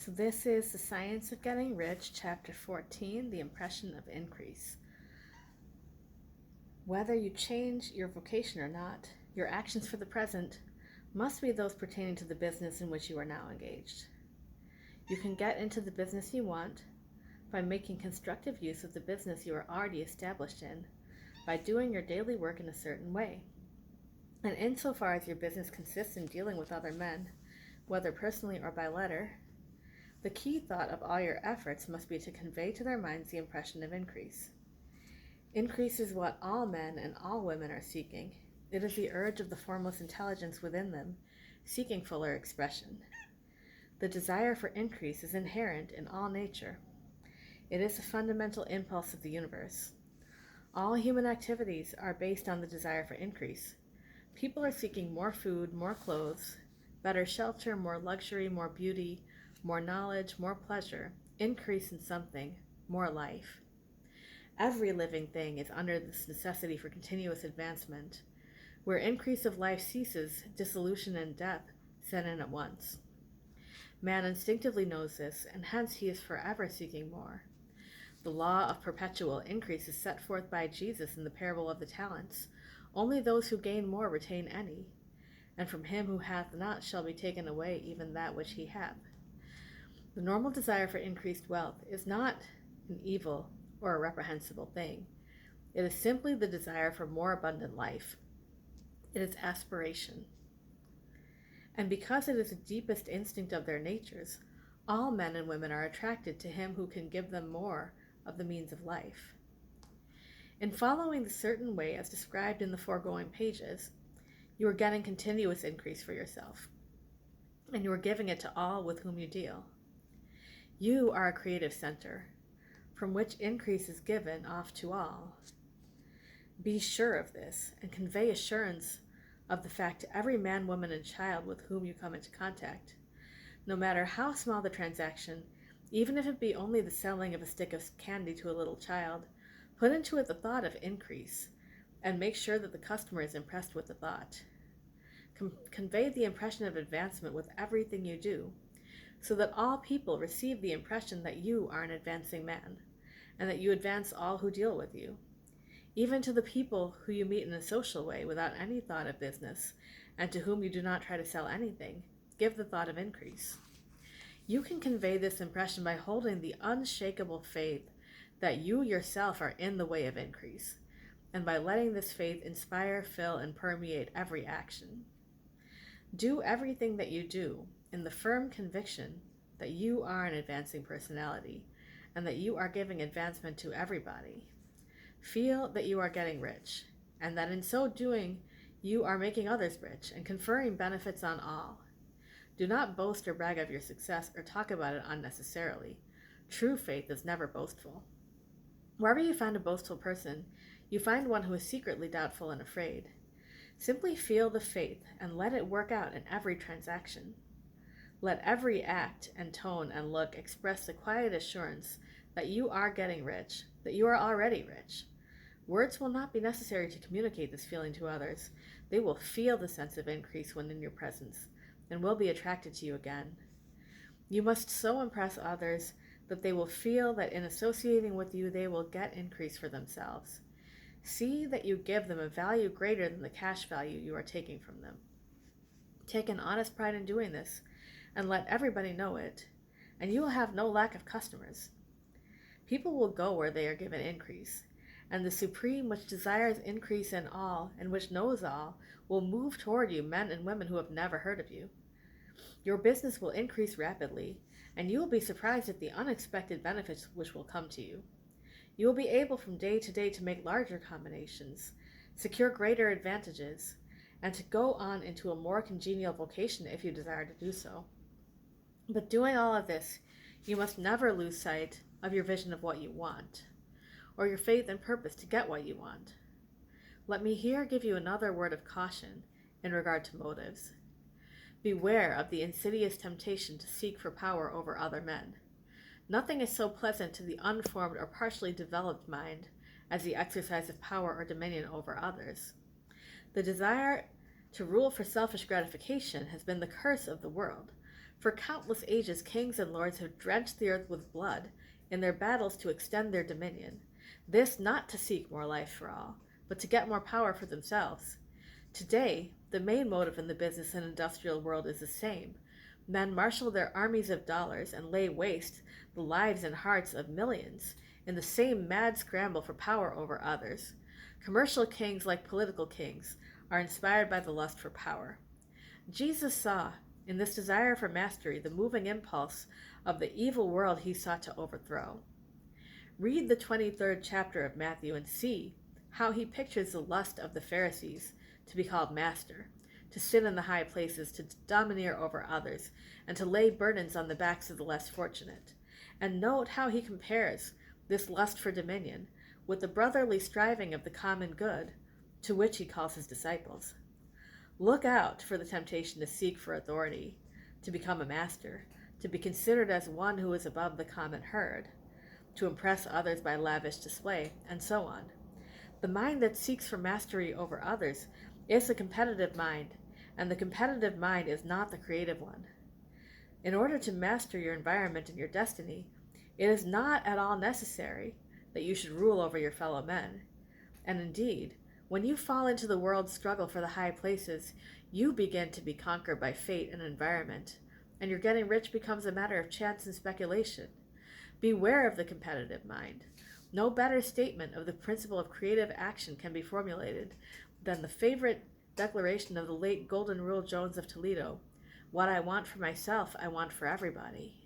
So this is The Science of Getting Rich, Chapter 14, The Impression of Increase. Whether you change your vocation or not, your actions for the present must be those pertaining to the business in which you are now engaged. You can get into the business you want by making constructive use of the business you are already established in, by doing your daily work in a certain way. And insofar as your business consists in dealing with other men, whether personally or by letter, the key thought of all your efforts must be to convey to their minds the impression of increase. Increase is what all men and all women are seeking. It is the urge of the foremost intelligence within them, seeking fuller expression. The desire for increase is inherent in all nature. It is the fundamental impulse of the universe. All human activities are based on the desire for increase. People are seeking more food, more clothes, better shelter, more luxury, more beauty, more knowledge, more pleasure, increase in something, more life. Every living thing is under this necessity for continuous advancement. Where increase of life ceases, dissolution and death set in at once. Man instinctively knows this, and hence he is forever seeking more. The law of perpetual increase is set forth by Jesus in the parable of the talents. Only those who gain more retain any, and from him who hath not shall be taken away even that which he hath. The normal desire for increased wealth is not an evil or a reprehensible thing. It is simply the desire for more abundant life. It is aspiration. And because it is the deepest instinct of their natures, all men and women are attracted to him who can give them more of the means of life. In following the certain way as described in the foregoing pages, you are getting continuous increase for yourself, and you are giving it to all with whom you deal. You are a creative center, from which increase is given off to all. Be sure of this, and convey assurance of the fact to every man, woman, and child with whom you come into contact. No matter how small the transaction, even if it be only the selling of a stick of candy to a little child, put into it the thought of increase, and make sure that the customer is impressed with the thought. Convey the impression of advancement with everything you do, so that all people receive the impression that you are an advancing man, and that you advance all who deal with you. Even to the people who you meet in a social way without any thought of business, and to whom you do not try to sell anything, give the thought of increase. You can convey this impression by holding the unshakable faith that you yourself are in the way of increase, and by letting this faith inspire, fill, and permeate every action. Do everything that you do in the firm conviction that you are an advancing personality, and that you are giving advancement to everybody. Feel that you are getting rich, and that in so doing you are making others rich and conferring benefits on all. Do not boast or brag of your success or talk about it unnecessarily. True faith is never boastful. Wherever you find a boastful person, you find one who is secretly doubtful and afraid. Simply feel the faith and let it work out in every transaction. Let every act and tone and look express the quiet assurance that you are getting rich, that you are already rich. Words will not be necessary to communicate this feeling to others. They will feel the sense of increase when in your presence, and will be attracted to you again. You must so impress others that they will feel that in associating with you they will get increase for themselves. See that you give them a value greater than the cash value you are taking from them. Take an honest pride in doing this, and let everybody know it, and you will have no lack of customers. People will go where they are given increase, and the Supreme which desires increase in all, and which knows all, will move toward you men and women who have never heard of you. Your business will increase rapidly, and you will be surprised at the unexpected benefits which will come to you. You will be able from day to day to make larger combinations, secure greater advantages, and to go on into a more congenial vocation if you desire to do so. But doing all of this, you must never lose sight of your vision of what you want, or your faith and purpose to get what you want. Let me here give you another word of caution in regard to motives. Beware of the insidious temptation to seek for power over other men. Nothing is so pleasant to the unformed or partially developed mind as the exercise of power or dominion over others. The desire to rule for selfish gratification has been the curse of the world, For countless ages, kings and lords have drenched the earth with blood in their battles to extend their dominion. This not to seek more life for all, but to get more power for themselves. Today, the main motive in the business and industrial world is the same. Men marshal their armies of dollars and lay waste the lives and hearts of millions in the same mad scramble for power over others. Commercial kings, like political kings, are inspired by the lust for power. Jesus saw in this desire for mastery the moving impulse of the evil world he sought to overthrow. Read the 23rd chapter of Matthew and see how he pictures the lust of the Pharisees to be called master, to sit in the high places, to domineer over others, and to lay burdens on the backs of the less fortunate. And note how he compares this lust for dominion with the brotherly striving of the common good, to which he calls his disciples. Look out for the temptation to seek for authority, to become a master, to be considered as one who is above the common herd, to impress others by lavish display, and so on. The mind that seeks for mastery over others is the competitive mind, and the competitive mind is not the creative one. In order to master your environment and your destiny, it is not at all necessary that you should rule over your fellow men. And indeed, when you fall into the world's struggle for the high places, you begin to be conquered by fate and environment, and your getting rich becomes a matter of chance and speculation. Beware of the competitive mind. No better statement of the principle of creative action can be formulated than the favorite declaration of the late Golden Rule Jones of Toledo: "What I want for myself, I want for everybody."